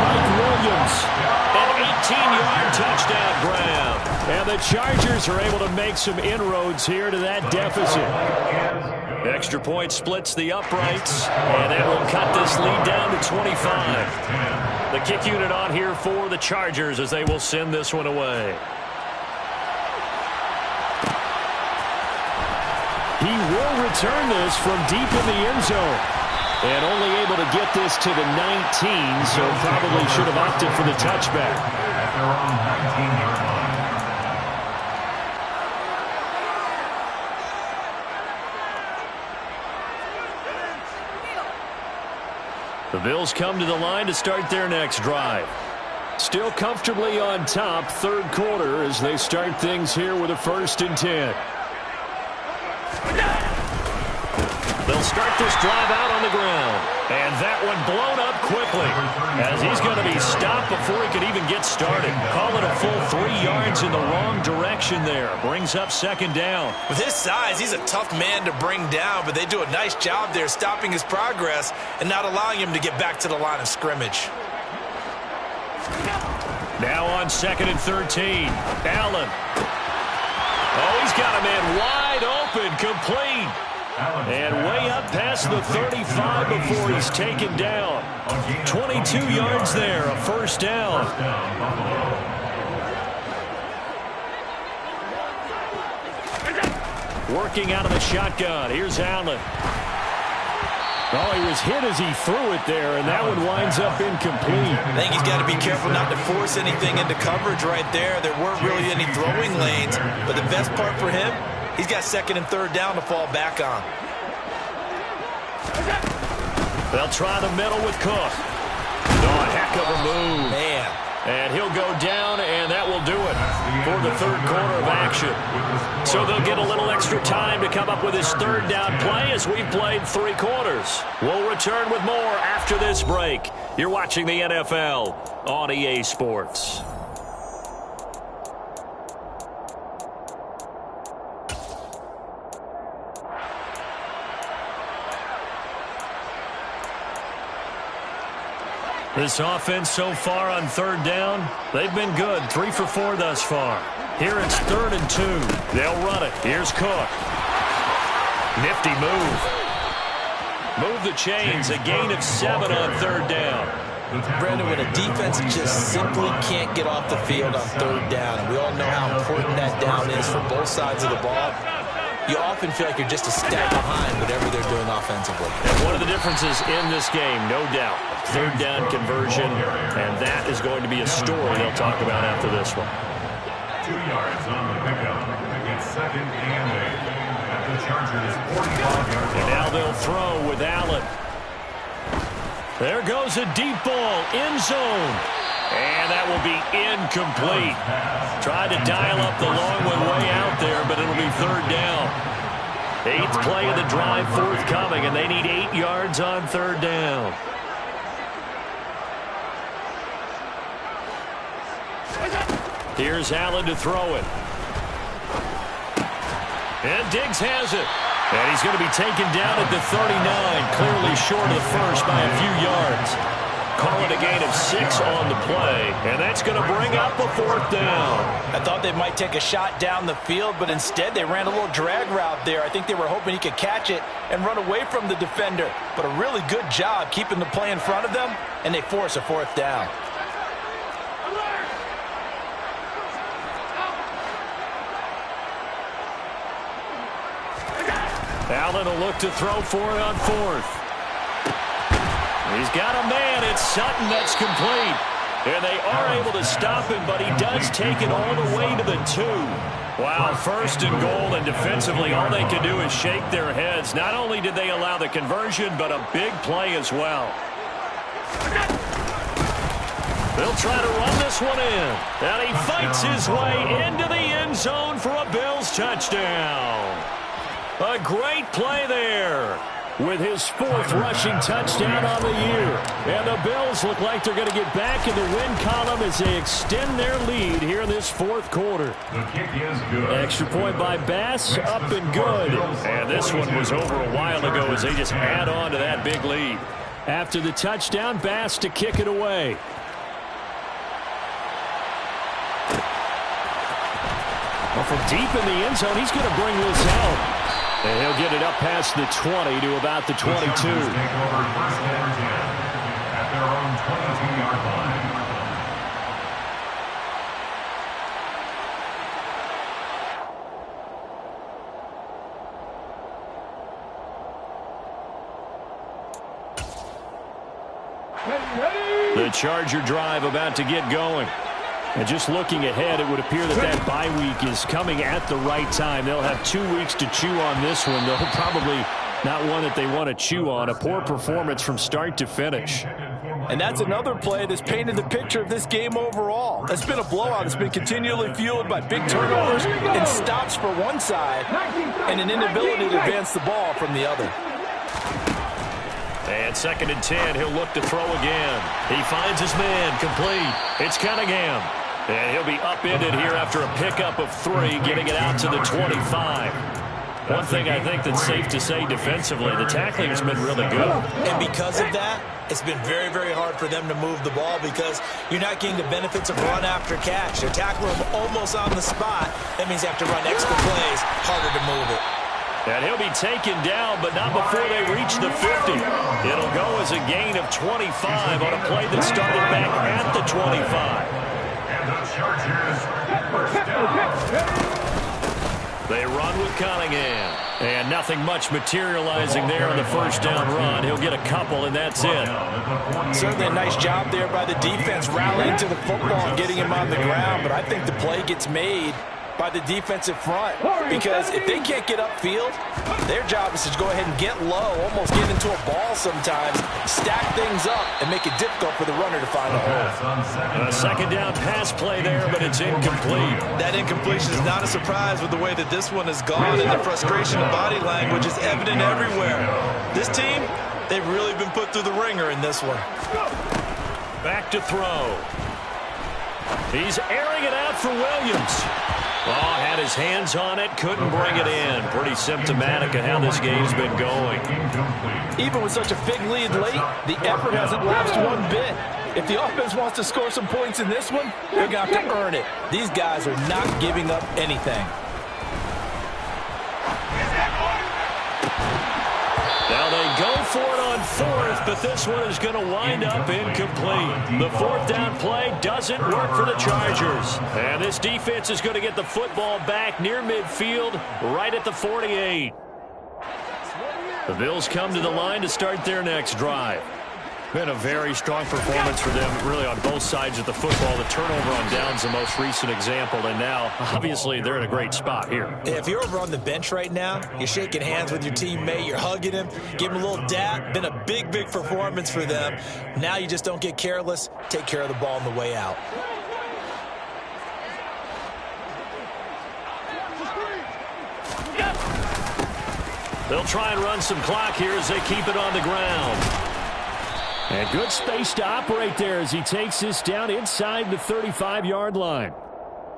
C: Mike Williams, an 18-yard touchdown grab. And the Chargers are able to make some inroads here to that deficit. Extra point splits the uprights, and that will cut this lead down to 25. The kick unit on here for the Chargers as they will send this one away. He will return this from deep in the end zone. And only able to get this to the 19, so probably should have opted for the touchback. The Bills come to the line to start their next drive. Still comfortably on top, 3rd quarter, as they start things here with a 1st and 10. They'll start this drive out on the ground. And that one blown up quickly, as he's going to be stopped before he could even get started. Call it a full 3 yards in the wrong direction there. Brings up second down.
D: With his size, he's a tough man to bring down, but they do a nice job there stopping his progress and not allowing him to get back to the line of scrimmage.
C: Now on 2nd and 13. Allen. Oh, he's got a man wide open, complete. And way up past the 35 before he's taken down. 22 yards there, a first down. Working out of the shotgun. Here's Allen. Oh, he was hit as he threw it there, and that one winds up incomplete.
D: I think he's got to be careful not to force anything into coverage right there. There weren't really any throwing lanes, but the best part for him, he's got 2nd and 3rd down to fall back on.
C: They'll try the middle with Cook. Oh, a heck of a move.
D: Man.
C: And he'll go down, and that will do it for the 3rd quarter of action. So they'll get a little extra time to come up with his 3rd down play as we've played 3 quarters. We'll return with more after this break. You're watching the NFL on EA Sports. This offense so far on 3rd down, they've been good. 3 for 4 thus far. Here it's 3rd and 2. They'll run it. Here's Cook. Nifty move. Move the chains. A gain of 7 on 3rd down.
D: Brandon, when a defense just simply can't get off the field on 3rd down, and we all know how important that down is for both sides of the ball, you often feel like you're just a step behind whatever they're doing offensively.
C: And one of the differences in this game, no doubt, 3rd down conversion, and that is going to be a story they'll talk about after this one.
G: 2 yards on the pickup. It's 2nd and 8 at the Chargers' 45-yard line.
C: And now they'll throw with Allen. There goes a deep ball, end zone. And that will be incomplete. Tried to dial up the long one way out there, but it'll be 3rd down. 8th play of the drive forthcoming, and they need 8 yards on 3rd down. Here's Allen to throw it. And Diggs has it. And he's going to be taken down at the 39, clearly short of the first by a few yards. Call it a gain of 6 on the play, and that's going to bring up a 4th down.
D: I thought they might take a shot down the field, but instead they ran a little drag route there. I think they were hoping he could catch it and run away from the defender, but a really good job keeping the play in front of them, and they force a 4th down.
C: Allen will look to throw for it on 4th. He's got a man. It's Sutton that's complete. And they are able to stop him, but he does take it all the way to the 2. Wow, 1st and goal, and defensively all they can do is shake their heads. Not only did they allow the conversion, but a big play as well. They'll try to run this one in. And he fights his way into the end zone for a Bills touchdown. A great play there with his 4th rushing touchdown on the year. And the Bills look like they're going to get back in the win column as they extend their lead here in this 4th quarter.
G: The kick is good.
C: Extra point by Bass, up and good. And this one was over a while ago as they just add on to that big lead. After the touchdown, Bass to kick it away. Well, from deep in the end zone, he's going to bring this out. And he'll get it up past the 20 to about the 22.
G: The Chargers take over 1st and 10 at their own 22-yard line.
C: The Charger drive about to get going. And just looking ahead, it would appear that bye week is coming at the right time. They'll have 2 weeks to chew on this one, though probably not one that they want to chew on. A poor performance from start to finish.
D: And that's another play that's painted the picture of this game overall. It's been a blowout. It's been continually fueled by big turnovers and stops for one side and an inability to advance the ball from the other.
C: And 2nd and 10, he'll look to throw again. He finds his man, complete. It's Cunningham. And he'll be upended here after a pickup of 3, getting it out to the 25. One thing I think that's safe to say defensively, the tackling has been really good.
D: And because of that, it's been very, very hard for them to move the ball because you're not getting the benefits of run after catch. They're tackling them almost on the spot. That means you have to run extra plays, harder to move it.
C: And he'll be taken down, but not before they reach the 50. It'll go as a gain of 25 on a play that started back at the 25.
G: And the Chargers, first down.
C: They run with Cunningham. And nothing much materializing there on the first down run. He'll get a couple, and that's it.
D: Certainly a nice job there by the defense rallying to the football and getting him on the ground, but I think the play gets made by the defensive front because if they can't get upfield, their job is to go ahead and get low, almost get into a ball sometimes, stack things up, and make it difficult for the runner to find a hole.
C: A 2nd down pass play there, but it's incomplete.
D: That incompletion is not a surprise with the way that this one has gone, and the frustration of body language is evident everywhere. This team, they've really been put through the ringer in this one.
C: Back to throw. He's airing it out for Williams. Oh, had his hands on it, couldn't bring it in. Pretty symptomatic of how this game's been going.
D: Even with such a big lead late, the effort hasn't lapsed one bit. If the offense wants to score some points in this one, they're going to have to earn it. These guys are not giving up anything.
C: Now they go for it on 4th, but this one is going to wind up incomplete. The 4th down play doesn't work for the Chargers. And this defense is going to get the football back near midfield, right at the 48. The Bills come to the line to start their next drive. Been a very strong performance for them, really, on both sides of the football. The turnover on downs the most recent example, and now, obviously, they're in a great spot here.
D: If you're over on the bench right now, you're shaking hands with your teammate, you're hugging him, give him a little dap. Been a big, big performance for them. Now you just don't get careless. Take care of the ball on the way out.
C: They'll try and run some clock here as they keep it on the ground. And good space to operate there as he takes this down inside the 35-yard line.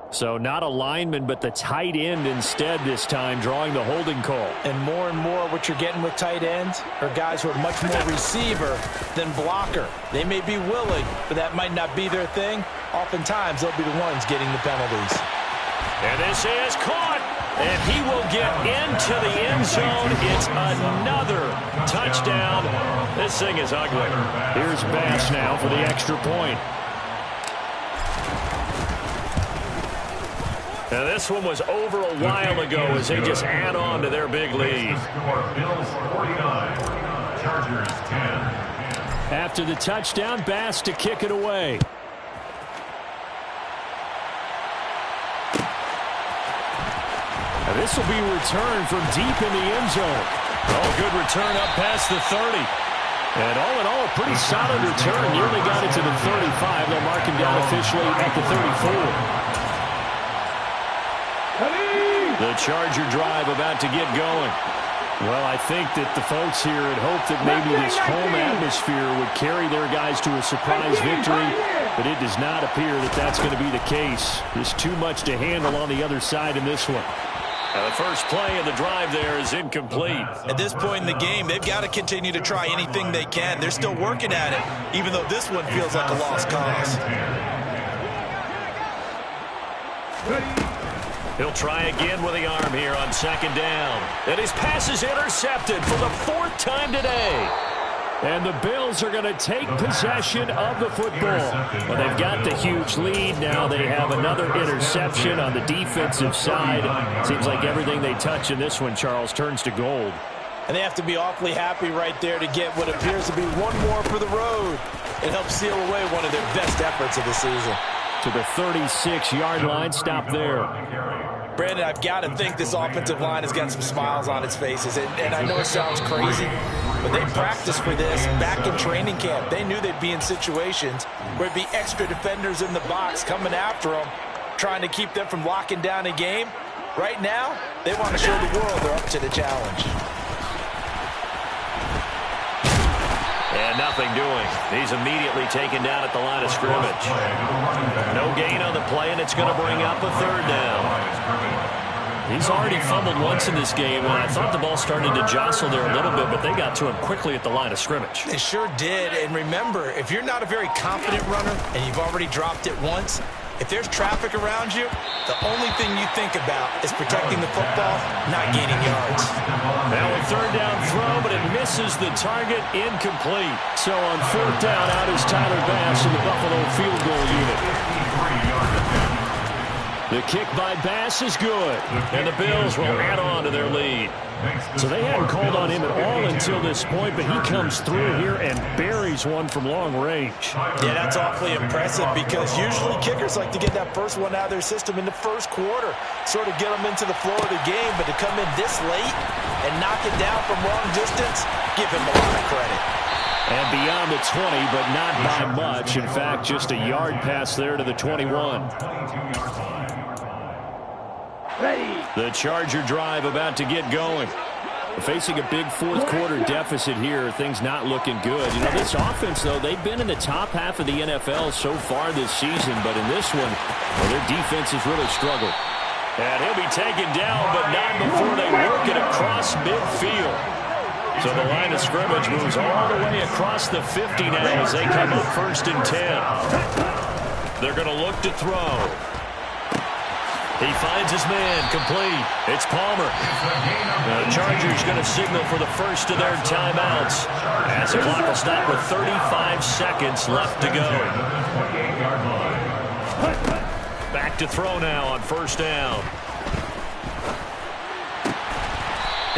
C: So not a lineman, but the tight end instead this time, drawing the holding call.
D: And more what you're getting with tight ends are guys who are much more receiver than blocker. They may be willing, but that might not be their thing. Oftentimes, they'll be the ones getting the penalties.
C: And this is caught. And he will get into the end zone. It's another touchdown. This thing is ugly. Here's Bass now for the extra point. Now this one was over a while ago as they just add on to their big lead.
G: Bills 49, Chargers 10.
C: After the touchdown, Bass to kick it away. Now this will be returned from deep in the end zone. Oh, good return up past the 30. And all in all, a pretty solid return. Nearly got it to the 35. They'll mark him down officially at the 34. The Charger drive about to get going. Well, I think that the folks here had hoped that maybe this home atmosphere would carry their guys to a surprise victory, but it does not appear that that's going to be the case. There's too much to handle on the other side in this one. Now the first play of the drive there is incomplete.
D: At this point in the game, they've got to continue to try anything they can. They're still working at it, even though this one feels like a lost cause.
C: He'll try again with the arm here on 2nd down. And his pass is intercepted for the 4th time today. And the Bills are going to take possession of the football. Well, they've got the huge lead. Now they have another interception on the defensive side. Seems like everything they touch in this one, Charles, turns to gold.
D: And they have to be awfully happy right there to get what appears to be one more for the road. It helps seal away one of their best efforts of the season.
C: To the 36-yard line, stop there.
D: Brandon, I've got to think this offensive line has got some smiles on its faces. And I know it sounds crazy, but they practiced for this back in training camp. They knew they'd be in situations where it'd be extra defenders in the box coming after them, trying to keep them from locking down a game. Right now, they want to show the world they're up to the challenge.
C: And nothing doing. He's immediately taken down at the line of scrimmage. No gain on the play, and it's going to bring up a third down. He's already fumbled once in this game, and I thought the ball started to jostle there a little bit, but they got to him quickly at the line of scrimmage.
D: They sure did. And remember, if you're not a very confident runner and you've already dropped it once, if there's traffic around you, the only thing you think about is protecting the football, not gaining yards.
C: Now a third down throw, but it misses the target, incomplete. So on fourth down, out is Tyler Bass in the Buffalo field goal unit. The kick by Bass is good, and the Bills will add on to their lead. So they hadn't called on him at all until this point, but he comes through here and buries one from long range.
D: Yeah, that's awfully impressive because usually kickers like to get that first one out of their system in the first quarter, sort of get them into the flow of the game, but to come in this late and knock it down from long distance, give him a lot of credit.
C: And beyond the 20, but not by much. In fact, just a yard pass there to the 21. The Charger drive about to get going. Facing a big fourth quarter deficit here, things not looking good. You know, this offense, though, they've been in the top half of the NFL so far this season, but in this one, well, their defense has really struggled. And he'll be taken down, but not before they work it across midfield. So the line of scrimmage moves all the way across the 50 now as they come up 1st and 10. They're going to look to throw. He finds his man, complete. It's Palmer. The Chargers going to signal for the first of their timeouts as the clock will stop with 35 seconds left to go. Back to throw now on 1st down.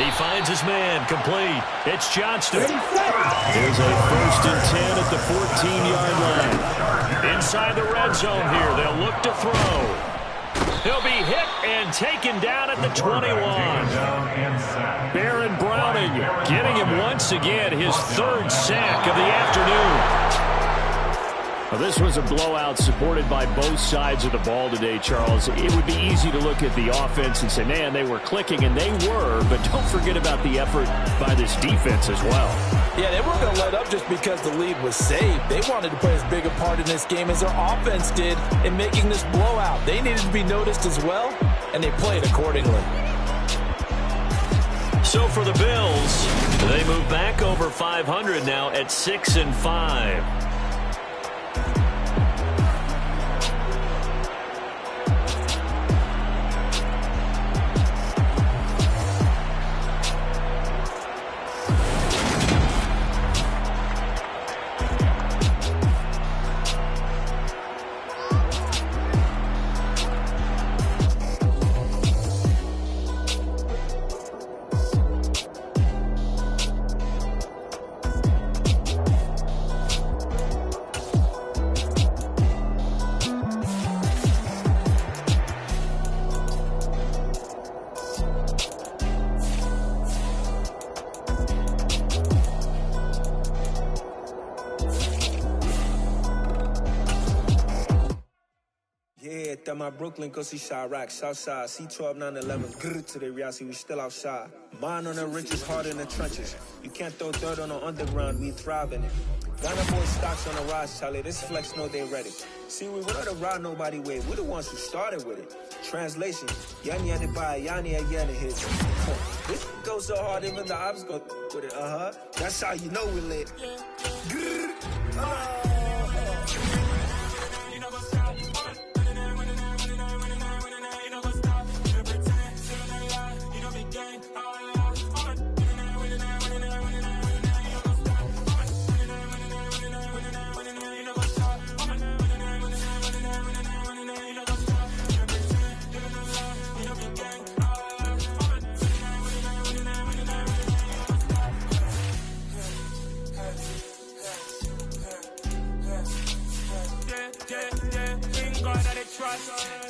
C: He finds his man, complete. It's Johnston. There's a 1st and 10 at the 14-yard line. Inside the red zone here, they'll look to throw. He'll be hit and taken down at the 21. Baron Browning getting him once again, his 3rd sack of the afternoon. Well, this was a blowout supported by both sides of the ball today, Charles. It would be easy to look at the offense and say, man, they were clicking, and they were, but don't forget about the effort by this defense as well.
D: Yeah, they weren't going to let up just because the lead was saved. They wanted to play as big a part in this game as their offense did in making this blowout. They needed to be noticed as well, and they played accordingly.
C: So for the Bills, they move back over 500 now at 6-5.
H: My Brooklyn, go see Chirac, Southside, C12, 911, good to the reality, we still outside. Mine on the riches, hard in the trenches. You can't throw dirt on the underground, we thrive in it. Ghana boy stocks on the rise, Charlie, this flex know they ready. See, we were the ride nobody way, we the ones who started with it. Translation, Yanni had to buy, Yanni again to hit. This goes so hard, even the ops go with it, That's how you know we lit.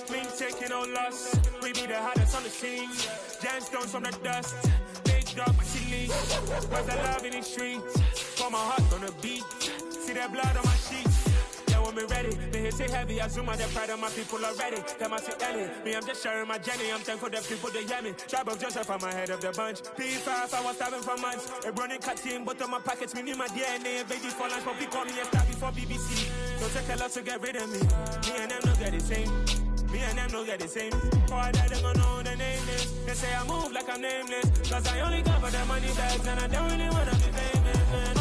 I: We ain't taking no loss. We be the hottest on the scene. Gemstones from the dust. Big dog, but she leaves. Where's the love in the streets? For my heart on the beat. See that blood on my sheets. Yeah, when we ready, they hit they say heavy, I zoom out the pride of my people already. Them I see Ellie, me I'm just sharing my journey. I'm thankful that people they hear me. Tribe of Joseph, I'm ahead of the bunch. P5, I was starving for months. A running cut team, but on my pockets, me need my DNA. Baby for lunch, but we call me a star before BBC. Don't take a lot to get rid of me. Me and them don't get the same. Me and them don't get the same. Oh, I die, they gon' know who the name is. They say I move like I'm nameless. Cause I only cover the money bags and I don't really wanna be famous, man.